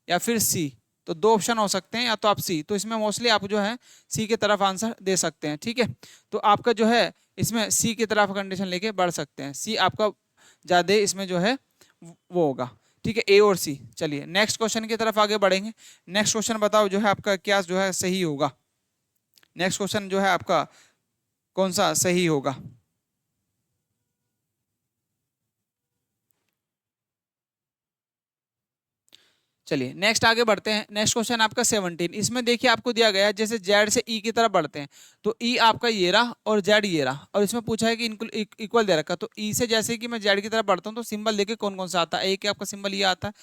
या फिर सी, तो दो ऑप्शन हो सकते हैं, या तो आप सी, तो इसमें मोस्टली आप जो है सी की तरफ आंसर दे सकते हैं, ठीक है। तो आपका जो है इसमें सी की तरफ कंडीशन लेके बढ़ सकते हैं, सी आपका ज्यादा इसमें जो है वो होगा, ठीक है, ए और सी। चलिए नेक्स्ट क्वेश्चन की तरफ आगे बढ़ेंगे। नेक्स्ट क्वेश्चन बताओ जो है आपका क्या जो है सही होगा, नेक्स्ट क्वेश्चन जो है आपका कौन सा सही होगा। चलिए नेक्स्ट आगे बढ़ते हैं। नेक्स्ट क्वेश्चन आपका 17, इसमें देखिए आपको दिया गया है जैसे जेड से ई की तरफ बढ़ते हैं, तो ई आपका ये रहा और जेड ये रहा, और इसमें पूछा है कि इनको इक्वल दे रखा, तो ई से जैसे कि मैं जेड की तरफ बढ़ता हूँ, तो सिंबल देखिए कौन कौन सा आता है, एक आपका सिंबल ये आता है,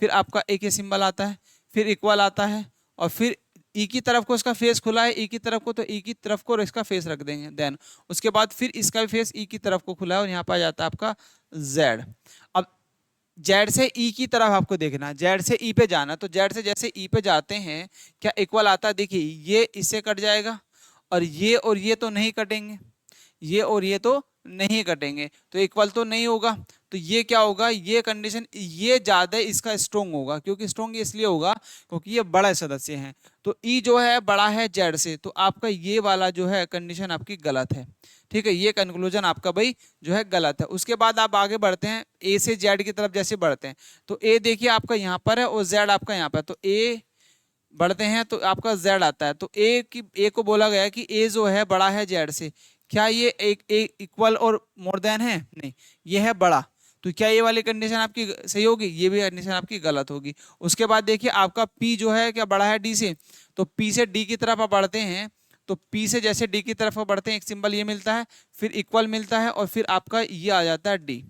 फिर आपका एक ये सिंबल आता है, फिर इक्वल आता है, और फिर ई की तरफ को इसका फेस खुला है, ई की तरफ को, तो ई की तरफ को इसका फेस रख देंगे, देन उसके बाद फिर इसका भी फेस ई की तरफ को खुला है, और यहाँ पर आ जाता है आपका जेड। अब जेड से ई की तरफ आपको देखना है, जेड से ई पे जाना, तो जेड से जैसे ई पे जाते हैं क्या इक्वल आता है, देखिए ये इससे कट जाएगा, और ये तो नहीं कटेंगे, ये और ये तो नहीं कटेंगे, तो इक्वल तो नहीं होगा, तो ये क्या होगा, ये कंडीशन ये ज्यादा इसका स्ट्रोंग होगा, क्योंकि स्ट्रोंग इसलिए होगा क्योंकि ये बड़ा सदस्य हैं, तो ई जो है बड़ा है जेड से, तो आपका ये वाला जो है कंडीशन आपकी गलत है, ठीक है, ये कंक्लूजन आपका भाई जो है गलत है। उसके बाद आप आगे बढ़ते हैं, ए से जेड की तरफ जैसे बढ़ते हैं, तो ए देखिए आपका यहाँ पर है और जेड आपका यहाँ पर, तो ए बढ़ते हैं तो आपका जेड आता है, तो ए को बोला गया है कि ए जो है बड़ा है जेड से, क्या ये एक इक्वल और मोर देन है, नहीं, ये है बड़ा, तो क्या ये वाली कंडीशन आपकी सही होगी, ये भी कंडीशन आपकी गलत होगी। उसके बाद देखिए आपका पी जो है क्या बड़ा है डी से, तो पी से डी की तरफ आप बढ़ते हैं, तो पी से जैसे डी की तरफ बढ़ते हैं एक सिंबल ये मिलता है, फिर इक्वल मिलता है और फिर आपका ये आ जाता है डी।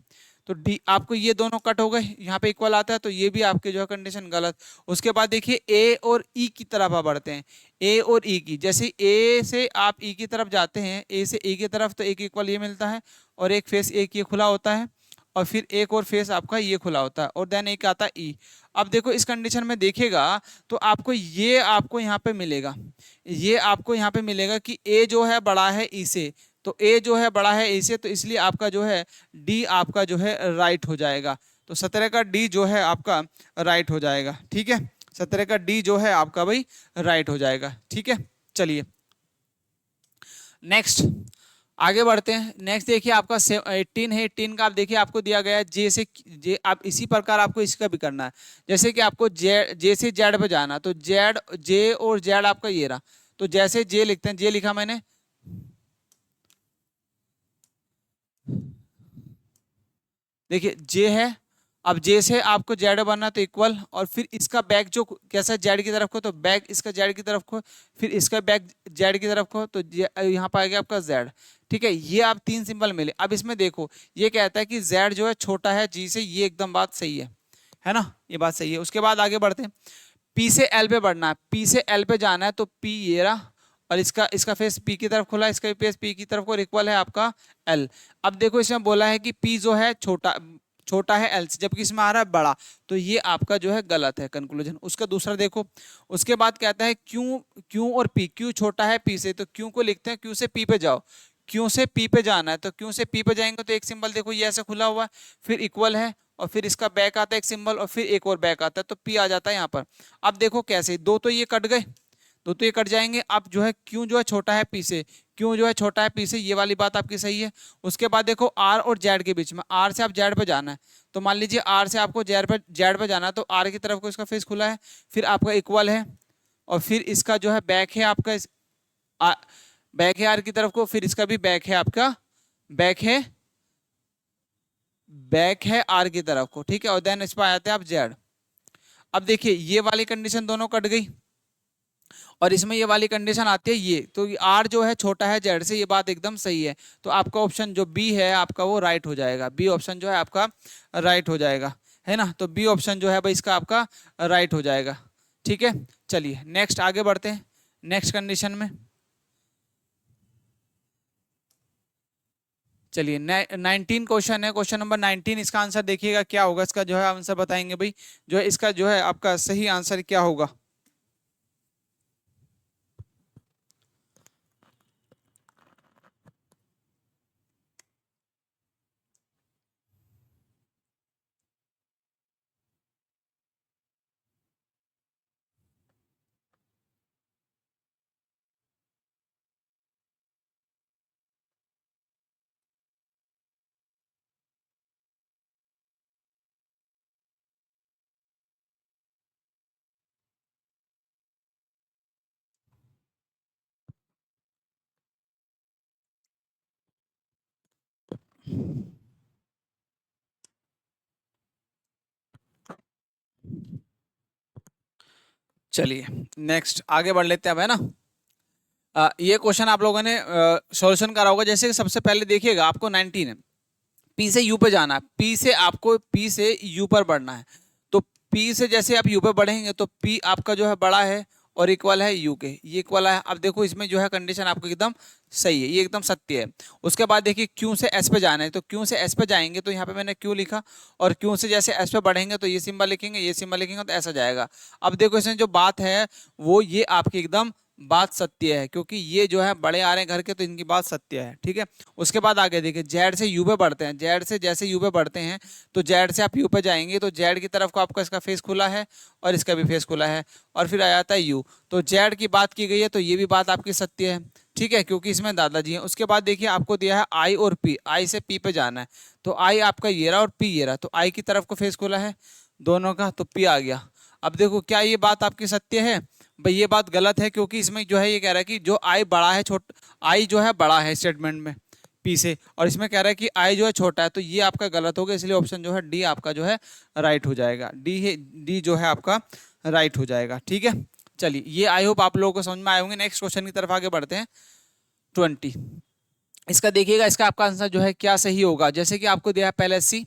तो डी आपको ये दोनों कट हो गए, यहाँ पे इक्वल आता है, तो ये भी आपके जो है कंडीशन गलत। उसके बाद देखिए ए और ई की तरफ आप बढ़ते हैं, ए और ई की, जैसे ए से आप ई की तरफ जाते हैं, ए से ई की तरफ, तो एक इक्वल ये मिलता है और एक फेस एक ये खुला होता है और फिर एक और फेस आपका ये खुला होता है और देन एक आता है ई। अब देखो इस कंडीशन में देखिएगा तो आपको यहाँ पे मिलेगा, ये आपको यहाँ पे मिलेगा कि ए जो है बड़ा है ई से, तो ए जो है बड़ा है ए से, तो इसलिए आपका जो है डी आपका जो है राइट हो जाएगा। तो 17 का डी जो है आपका राइट हो जाएगा। ठीक है, 17 का डी जो है आपका भाई राइट हो जाएगा। ठीक है, चलिए नेक्स्ट आगे बढ़ते हैं। नेक्स्ट देखिए आपका 18 है, 18 का आप देखिए आपको दिया गया है जे से जे, आप इसी प्रकार आपको इसका भी करना है। जैसे कि आपको जे से जेड पे जाना, तो जेड जे और जेड आपका ये रहा, तो जैसे जे लिखते हैं, जे लिखा मैंने, देखिए जे है, अब जे से आपको जेड बनना तो इक्वल, और फिर इसका बैक जो कैसा जेड की तरफ को, तो बैक इसका जेड की तरफ को, फिर इसका बैक जेड की तरफ को, तो यहाँ पर आ गया आपका जेड। ठीक है, ये आप तीन सिंबल मिले। अब इसमें देखो ये कहता है कि जेड जो है छोटा है जी से, ये एकदम बात सही है ना, ये बात सही है। उसके बाद आगे बढ़ते हैं, पी से एल पे बढ़ना है, पी से एल पे जाना है, तो पी ये रहा और इसका फेस पी की तरफ खुला है, इसका फेस पी की तरफ को, इक्वल है आपका एल। अब देखो इसमें बोला है कि पी जो है छोटा है एल से, जबकि इसमें आ रहा है बड़ा, तो ये आपका जो है गलत है कंक्लूजन। उसका दूसरा देखो, उसके बाद कहता है क्यू और पी, क्यू छोटा है पी से, तो क्यू को लिखते हैं क्यू से पी पे जाओ, क्यू से पी पे जाना है, तो क्यू से पी पे जाएंगे तो एक सिंबल देखो ये ऐसे खुला हुआ है, फिर इक्वल है और फिर इसका बैक आता है एक सिंबल और फिर एक और बैक आता है, तो पी आ जाता है यहाँ पर। अब देखो कैसे, दो तो ये कट गए, दो तो ये कट जाएंगे। अब जो है क्यू जो है छोटा है पी से, क्यू जो है छोटा है पी से, ये वाली बात आपकी सही है। उसके बाद देखो आर और जेड के बीच में, आर से आप जेड पे जाना है, तो मान लीजिए आर से आपको जेड पे जाना है, तो आर की तरफ को इसका फेस खुला है, फिर आपका इक्वल है और फिर इसका जो है बैक है आपका बैक है आर की तरफ को, फिर इसका भी बैक है आपका, बैक है आर की तरफ को। ठीक है, और देन इस पर आते हैं आप जेड। अब देखिए ये वाली कंडीशन दोनों कट गई और इसमें ये वाली कंडीशन आती है ये, तो आर जो है छोटा है जेड से, ये बात एकदम सही है। तो आपका ऑप्शन जो बी है आपका वो राइट हो जाएगा, बी ऑप्शन जो है आपका राइट हो जाएगा, है ना। तो बी ऑप्शन जो है भाई इसका आपका राइट हो जाएगा। ठीक है, चलिए नेक्स्ट आगे बढ़ते हैं नेक्स्ट कंडीशन में। चलिए 19 क्वेश्चन है, क्वेश्चन नंबर 19, इसका आंसर देखिएगा क्या होगा, इसका जो है आंसर बताएंगे भाई, जो है इसका जो है आपका सही आंसर क्या होगा। चलिए नेक्स्ट आगे बढ़ लेते हैं अब, है ना। ये क्वेश्चन आप लोगों ने सॉल्यूशन करा होगा। जैसे कि सबसे पहले देखिएगा आपको 19 है, पी से यू पे जाना है, पी से यू पर बढ़ना है, तो पी से जैसे आप यू पे बढ़ेंगे तो पी आपका जो है बड़ा है और इक्वल है यू के, ये इक्वल है। अब देखो इसमें जो है कंडीशन आपको एकदम सही है, ये एकदम सत्य है। उसके बाद देखिए क्यू से एस पे जाना है, तो क्यू से एस पे जाएंगे, तो यहाँ पे मैंने क्यू लिखा और क्यू से जैसे एस पे बढ़ेंगे तो ये सिंबल लिखेंगे, ये सिंबल लिखेंगे, तो ऐसा जाएगा। अब देखो इसमें जो बात है वो ये आपकी एकदम बात सत्य है, क्योंकि ये जो है बड़े आ रहे हैं घर के, तो इनकी बात सत्य है। ठीक है, उसके बाद आगे देखिए जेड से यू पे बढ़ते हैं, जेड से जैसे यू पे बढ़ते हैं तो जेड से आप यू पे जाएंगे, तो जेड की तरफ को आपका इसका फेस खुला है और इसका भी फेस खुला है और फिर आ जाता है यू, तो जेड की बात की गई है, तो ये भी बात आपकी सत्य है। ठीक है, क्योंकि इसमें दादाजी हैं। उसके बाद देखिए आपको दिया है आई और पी, आई से पी पे जाना है, तो आई आपका ये रहा और पी ये रहा, तो आई की तरफ को फेस खुला है दोनों का, तो पी आ गया। अब देखो क्या ये बात आपकी सत्य है भाई, ये बात गलत है, क्योंकि इसमें जो है ये कह रहा है कि जो आई बड़ा है आई जो है बड़ा है स्टेटमेंट में पी से, और इसमें कह रहा है कि आई जो है छोटा है, तो ये आपका गलत होगा, इसलिए ऑप्शन जो है डी आपका जो है राइट हो जाएगा, डी जो है आपका राइट हो जाएगा। ठीक है, चलिए ये आई होप आप लोगों को समझ में आए होंगे। नेक्स्ट क्वेश्चन की तरफ आगे बढ़ते हैं। 20 इसका देखिएगा, इसका आपका आंसर जो है क्या सही होगा। जैसे कि आपको दिया है पहले सी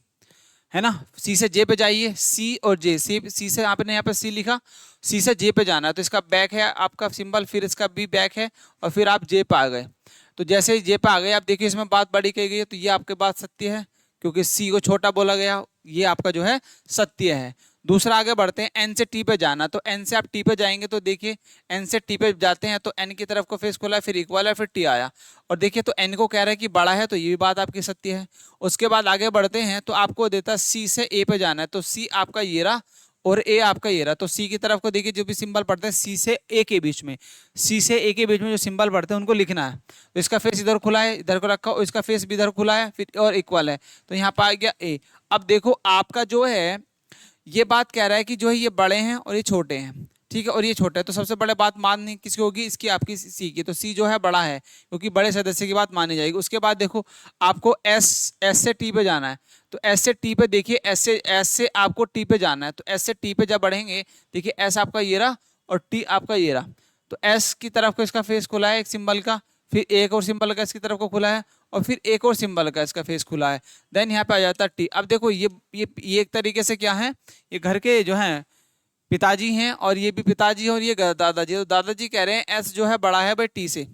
है ना, सी से जे पे जाइए, सी और जे, सी से आपने यहाँ पे सी लिखा, सी से जे पे जाना है तो इसका बैक है आपका सिंबल, फिर इसका भी बैक है और फिर आप जे पे आ गए। तो जैसे ही जे पे आ गए आप देखिए इसमें बात बड़ी कही गई है, तो ये आपके बात सत्य है क्योंकि सी को छोटा बोला गया, ये आपका जो है सत्य है। दूसरा आगे बढ़ते हैं, एन से टी पे जाना, तो एन से आप टी पे जाएंगे तो देखिए एन से टी पे जाते हैं तो एन की तरफ को फेस खोला, फिर इक्वल है, फिर टी आया और देखिए तो एन को कह रहा है कि बड़ा है, तो ये भी बात आपकी सत्य है। उसके बाद आगे बढ़ते हैं तो आपको देता सी से ए पे जाना है, तो सी आपका ये रहा और ए आपका ये रहा, तो सी की तरफ को देखिए जो भी सिंबल पढ़ते हैं सी से ए के बीच में, सी से ए के बीच में जो सिंबल पढ़ते हैं उनको लिखना है। तो इसका फेस इधर खुला है, इधर को रखा और इसका फेस भी इधर खुला है, फिर और इक्वल है, तो यहाँ पर आ गया ए। अब देखो आपका जो है ये बात कह रहा है कि जो है ये बड़े हैं और ये छोटे हैं, ठीक है, और ये छोटा है, तो सबसे बड़े बात माननी किसकी होगी, इसकी आपकी सी की, तो सी जो है बड़ा है क्योंकि बड़े सदस्य की बात मानी जाएगी। उसके बाद देखो आपको एस से टी पे जाना है, तो एस से टी पे देखिए, एस से आपको टी पे जाना है, तो एस से टी पे जब बढ़ेंगे देखिए एस आपका ये रहा और टी आपका ये रहा, तो एस की तरफ को इसका फेस खुला है एक सिंबल का, फिर एक और सिंबल का इसकी तरफ को खुला है और फिर एक और सिंबल का इसका फेस खुला है, देन यहाँ पे आ जाता है टी। अब देखो ये एक तरीके से क्या है, ये घर के जो हैं पिताजी हैं और ये भी पिताजी है और ये दादाजी, तो दादाजी कह रहे हैं एस जो है बड़ा है भाई टी से,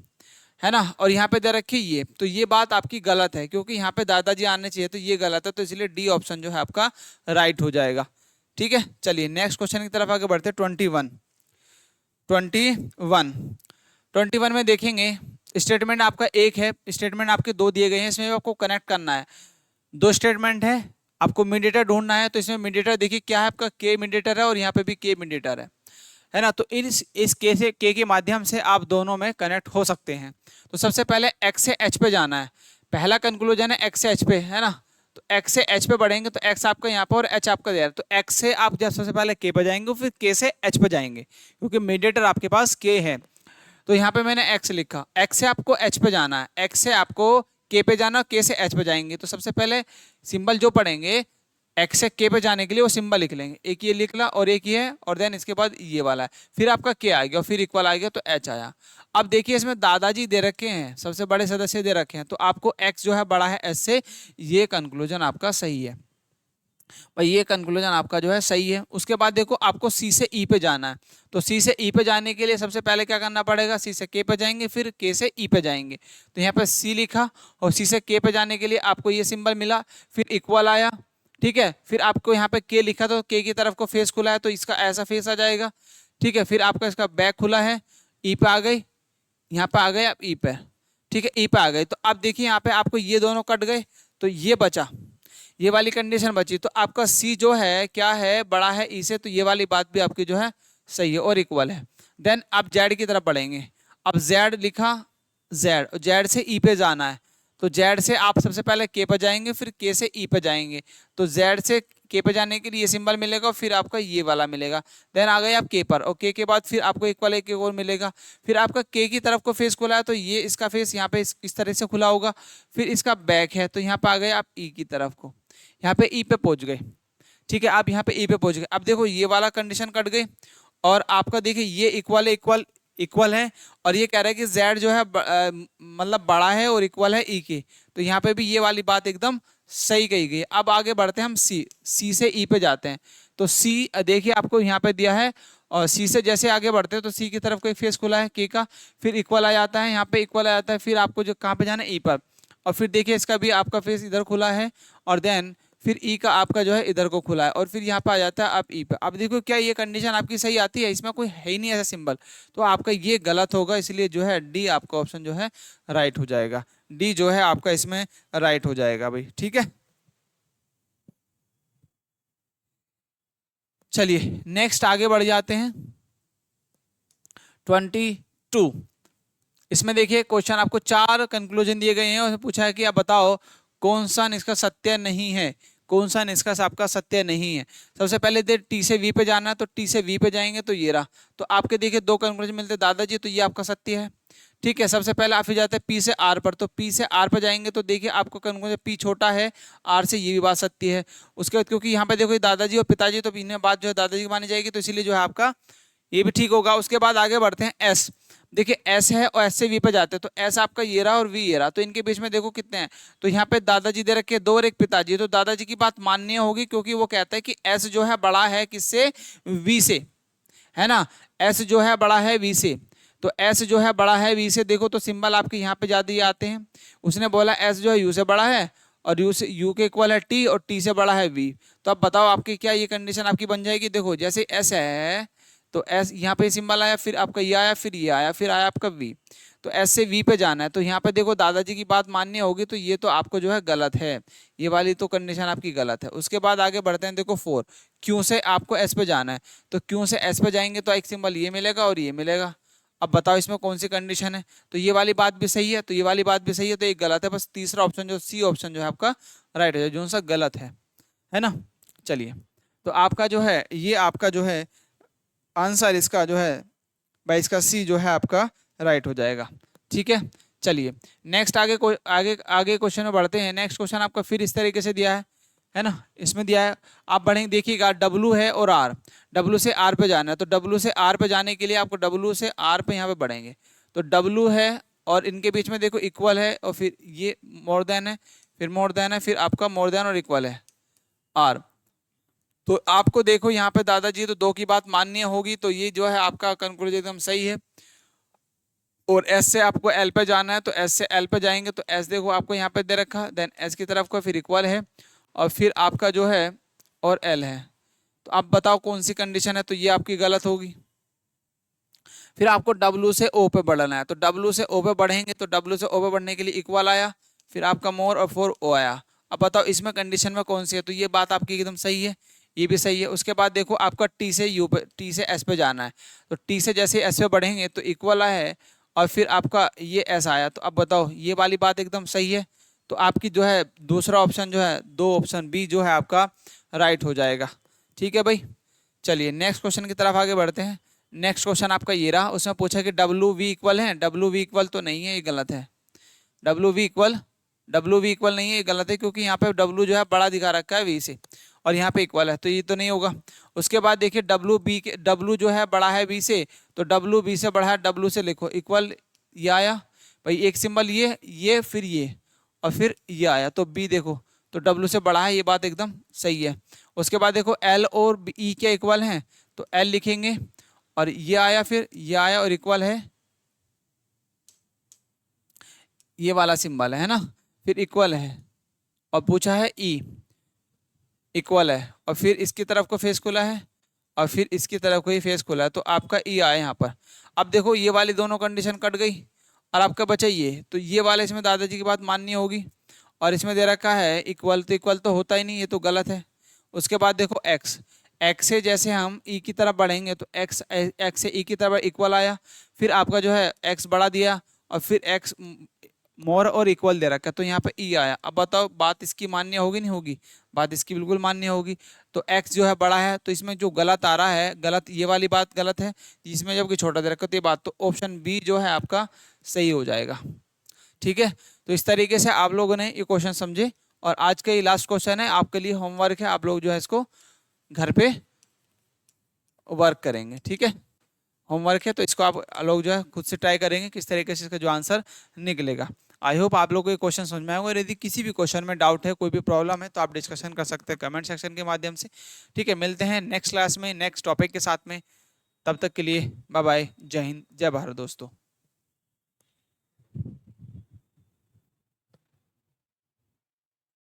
है ना, और यहाँ पे दे रखी ये, तो ये बात आपकी गलत है क्योंकि यहाँ पे दादाजी आने चाहिए, तो ये गलत है, तो इसलिए डी ऑप्शन जो है आपका राइट हो जाएगा। ठीक है, चलिए नेक्स्ट क्वेश्चन की तरफ आगे बढ़ते हैं। 21 में देखेंगे स्टेटमेंट आपका एक है, स्टेटमेंट आपके दो दिए गए हैं, इसमें आपको कनेक्ट करना है। दो स्टेटमेंट है, आपको मीडिएटर ढूंढना है, तो इसमें मीडिएटर देखिए क्या है आपका के मीडिएटर है और यहाँ पे भी के मीडिएटर है ना, तो इस के से के माध्यम से आप दोनों में कनेक्ट हो सकते हैं। तो सबसे पहले एक्स से एच पे जाना है, पहला कंक्लूजन है एक्स से एच पे, है ना, तो एक्स से एच पे बढ़ेंगे तो एक्स आपका यहाँ पर और एच आपका दे, तो एक्स से आप जब सबसे पहले के पे जाएंगे फिर के से एच पे जाएंगे क्योंकि मीडिएटर आपके पास के है। तो यहाँ पे मैंने एक्स लिखा, एक्स से आपको एच पे जाना है, एक्स से आपको के पे जाना, के से एच पे जाएंगे, तो सबसे पहले सिंबल जो पढ़ेंगे एक्स से के पे जाने के लिए वो सिंबल लिख लेंगे, एक ये लिख ला और एक ये है और देन इसके बाद ये वाला है, फिर आपका के आ गया और फिर इक्वल आ गया तो एच आया। अब देखिए इसमें दादाजी दे रखे हैं, सबसे बड़े सदस्य दे रखे हैं, तो आपको एक्स जो है बड़ा है एस से, ये कंक्लूजन आपका सही है भाई, ये कंक्लूजन आपका जो है सही है। उसके बाद देखो आपको सी से ई पे जाना है, तो सी से ई पे जाने के लिए सबसे पहले क्या करना पड़ेगा, सी से के पे जाएंगे फिर के से ई पे जाएंगे, तो यहाँ पे सी लिखा और सी से के पे जाने के लिए आपको ये सिंबल मिला, फिर इक्वल आया, ठीक है, फिर आपको यहाँ पे के लिखा तो के की तरफ को फेस खुला है तो इसका ऐसा फेस आ जाएगा, ठीक है, फिर आपका इसका बैक खुला है, ई पे आ गई, यहाँ पे आ गए आप ई पे, ठीक है, ई पे आ गए, तो अब देखिए यहाँ पे आपको ये दोनों कट गए तो ये बचा, ये वाली कंडीशन बची, तो आपका सी जो है क्या है बड़ा है ई से, तो ये वाली बात भी आपकी जो है सही है और इक्वल है। देन आप जेड की तरफ बढ़ेंगे, अब जेड लिखा, जेड जेड से ई पे जाना है, तो जेड से आप सबसे पहले के पे जाएंगे फिर के से ई पे जाएंगे, तो जेड से के पे जाने के लिए ये सिंबल मिलेगा फिर आपका ये वाला मिलेगा, देन आ गए आप के पर और के बाद फिर आपको इक्वल एक और मिलेगा, फिर आपका के की तरफ को फेस खुला है तो ये इसका फेस यहाँ पे इस तरह से खुला होगा, फिर इसका बैक है तो यहाँ पे आ गए आप ई की तरफ को, यहाँ पे ई पे पहुंच गए, ठीक है, आप यहाँ पे ई पे पहुंच गए। अब देखो ये वाला कंडीशन कट गई और आपका देखिए ये इक्वल है, इक्वल है और ये कह रहा है कि z जो है मतलब बड़ा है और इक्वल है ई के, तो यहाँ पे भी ये वाली बात एकदम सही कही गई। अब आगे बढ़ते हैं हम सी से ई पे जाते हैं, तो सी देखिए आपको यहाँ पे दिया है और सी से जैसे आगे बढ़ते हैं तो सी की तरफ कोई फेस खुला है के का, फिर इक्वल आ जाता है, यहाँ पे इक्वल आ जाता है, फिर आपको जो कहाँ पे जाना है ई पर, और फिर देखिए इसका भी आपका फेस इधर खुला है और देन फिर ई का आपका जो है इधर को खुला है और फिर यहाँ पे आ जाता है आप ई पे। अब देखो क्या ये कंडीशन आपकी सही आती है, इसमें कोई है ही नहीं ऐसा सिंबल, तो आपका ये गलत होगा, इसलिए जो है डी आपका ऑप्शन जो है राइट हो जाएगा, डी जो है आपका इसमें राइट हो जाएगा भाई, ठीक है। चलिए नेक्स्ट आगे बढ़ जाते हैं। 22 इसमें देखिए क्वेश्चन आपको 4 कंक्लूजन दिए गए हैं और पूछा है कि आप बताओ कौन सा निष्कर्ष सत्य नहीं है, कौन सा निष्कर्ष आपका सत्य नहीं है। सबसे पहले दे टी से वी पे जाना है, तो टी से वी पे जाएंगे तो ये रहा, तो आपके देखिए 2 कंक्लूजन मिलते हैं दादाजी, तो ये आपका सत्य है, ठीक है। सबसे पहले आप फिर जाते हैं पी से आर पर, तो पी से आर पर जाएंगे तो देखिए आपको कंक्लूजन पी छोटा है आर से, ये भी बात सत्य है। उसके बाद क्योंकि यहाँ पे देखो दादाजी और पिताजी, तो इनमें बात जो है दादाजी की मानी जाएगी, तो इसीलिए जो है आपका ये भी ठीक होगा। उसके बाद आगे बढ़ते हैं एस। देखिए एस है और एस से वी पे जाते हैं, तो एस आपका ये रहा और वी ये रहा, तो इनके बीच में देखो कितने हैं, तो यहाँ पे दादाजी दे रखे दो और एक पिताजी, तो दादाजी की बात माननी होगी क्योंकि वो कहता है कि एस जो है बड़ा है किससे, वी से, है ना। एस जो है बड़ा है वी से, तो एस जो है बड़ा है वी से, देखो तो सिंबल आपके यहाँ पे ज्यादा ही आते हैं। उसने बोला एस जो है यू से बड़ा है और यू से, यू के इक्वल है टी और टी से बड़ा है वी। तो अब बताओ आपकी क्या ये कंडीशन आपकी बन जाएगी। देखो जैसे एस है तो एस यहाँ पे सिंबल आया, फिर आपका ये आया, फिर ये आया, फिर आया आपका वी, तो एस से वी पे जाना है, तो यहाँ पे देखो दादाजी की बात माननी होगी, तो ये तो आपको जो है गलत है, ये वाली तो कंडीशन आपकी गलत है। उसके बाद आगे बढ़ते हैं, देखो 4, क्यों से आपको एस पे जाना है, तो क्यों से एस पे जाएंगे तो एक सिंबल ये मिलेगा और ये मिलेगा। अब बताओ इसमें कौन सी कंडीशन है, तो ये वाली बात भी सही है, तो ये वाली बात भी सही है, तो ये गलत है। बस तीसरा ऑप्शन जो सी ऑप्शन जो है आपका राइट है, जो सा गलत है ना। चलिए, तो आपका जो है ये आपका जो है आंसर इसका जो है भाई इसका सी जो है आपका राइट हो जाएगा। ठीक है, चलिए नेक्स्ट आगे आगे क्वेश्चन में बढ़ते हैं। नेक्स्ट क्वेश्चन आपका फिर इस तरीके से दिया है ना, इसमें दिया है, आप बढ़ेंगे देखिएगा डब्लू है और आर, डब्लू से आर पे जाना है, तो डब्लू से आर पे जाने के लिए आपको डब्लू से आर पे यहाँ पे बढ़ेंगे, तो डब्लू है और इनके बीच में देखो इक्वल है और फिर ये मोर देन है, फिर मोर देन है, फिर आपका मोर देन और इक्वल है आर। तो आपको देखो यहाँ पे दादाजी तो दो की बात माननी होगी, तो ये जो है आपका कंक्लूजन एकदम सही है। और एस से आपको एल पे जाना है, तो एस से एल पे जाएंगे, तो एस देखो आपको यहाँ पे दे रखा, देन एस की तरफ को फिर इक्वल है और फिर आपका जो है और एल है। तो आप बताओ कौन सी कंडीशन है, तो ये आपकी गलत होगी। फिर आपको डब्लू से ओ पे बढ़ना है, तो डब्लू से ओ पे बढ़ेंगे, तो डब्लू से ओ पे बढ़ने के लिए इक्वल आया, फिर आपका मोर और फोर ओ आया। अब बताओ इसमें कंडीशन में कौन सी है, तो ये बात आपकी एकदम सही है, ये भी सही है। उसके बाद देखो आपका टी से यू पे, टी से एस पे जाना है, तो टी से जैसे एस पे बढ़ेंगे तो इक्वल आया है और फिर आपका ये एस आया। तो अब बताओ ये वाली बात एकदम सही है, तो आपकी जो है दूसरा ऑप्शन जो है दो ऑप्शन बी जो है आपका राइट हो जाएगा। ठीक है भाई, चलिए नेक्स्ट क्वेश्चन की तरफ आगे बढ़ते हैं। नेक्स्ट क्वेश्चन आपका ये रहा, उसमें पूछा कि डब्ल्यू वी इक्वल है, डब्ल्यू वी इक्वल तो नहीं है, ये गलत है। डब्ल्यू वी इक्वल नहीं है, ये गलत है, क्योंकि यहाँ पे डब्ल्यू जो है बड़ा दिखा रखा है वी से और यहाँ पे इक्वल है, तो ये तो नहीं होगा। उसके बाद देखिए डब्ल्यू जो है बड़ा है वी से, तो डब्ल्यू बी से बड़ा है, डब्ल्यू से लिखो इक्वल, ये आया भाई एक सिंबल ये फिर ये और फिर ये आया, तो बी देखो तो डब्ल्यू से बड़ा है, ये बात एकदम सही है। उसके बाद देखो एल और ई के इक्वल हैं, तो एल लिखेंगे और ये आया, फिर ये आया और इक्वल है, ये वाला सिंबल है ना, फिर इक्वल है और पूछा है ई इक्वल है और फिर इसकी तरफ को फेस खुला है और फिर इसकी तरफ को ही फेस खुला है, तो आपका ई आया यहाँ पर। अब देखो ये वाली दोनों कंडीशन कट गई और आपका बचा ये, तो ये वाले इसमें दादाजी की बात माननी होगी और इसमें दे रखा है इक्वल तो होता ही नहीं, ये तो गलत है। उसके बाद देखो एक्स, एक्स से जैसे हम ई की तरफ बढ़ेंगे तो एक्स से ई की तरफ इक्वल आया, फिर आपका जो है एक्स बढ़ा दिया और फिर एक्स मोर और इक्वल दे रखा है, तो यहाँ पे ई आया। अब बताओ बात इसकी मान्य होगी नहीं होगी, बात इसकी बिल्कुल मान्य होगी। तो एक्स जो है बड़ा है, तो इसमें जो गलत आ रहा है, गलत ये वाली बात गलत है, इसमें जबकि छोटा दे रखा है, तो ये बात तो ऑप्शन बी जो है आपका सही हो जाएगा। ठीक है, तो इस तरीके से आप लोगों ने ये क्वेश्चन समझे और आज का ये लास्ट क्वेश्चन है, आपके लिए होमवर्क है, आप लोग जो है इसको घर पे वर्क करेंगे। ठीक है, होमवर्क है, तो इसको आप लोग जो है खुद से ट्राई करेंगे किस तरीके से इसका जो आंसर निकलेगा। आई होप आप लोगों को ये क्वेश्चन समझ में आएगा, और यदि किसी भी क्वेश्चन में डाउट है, कोई भी प्रॉब्लम है, तो आप डिस्कशन कर सकते हैं कमेंट सेक्शन के माध्यम से। ठीक है, मिलते हैं नेक्स्ट क्लास में नेक्स्ट टॉपिक के साथ में, तब तक के लिए बाय बाय, जय हिंद जय भारत दोस्तों।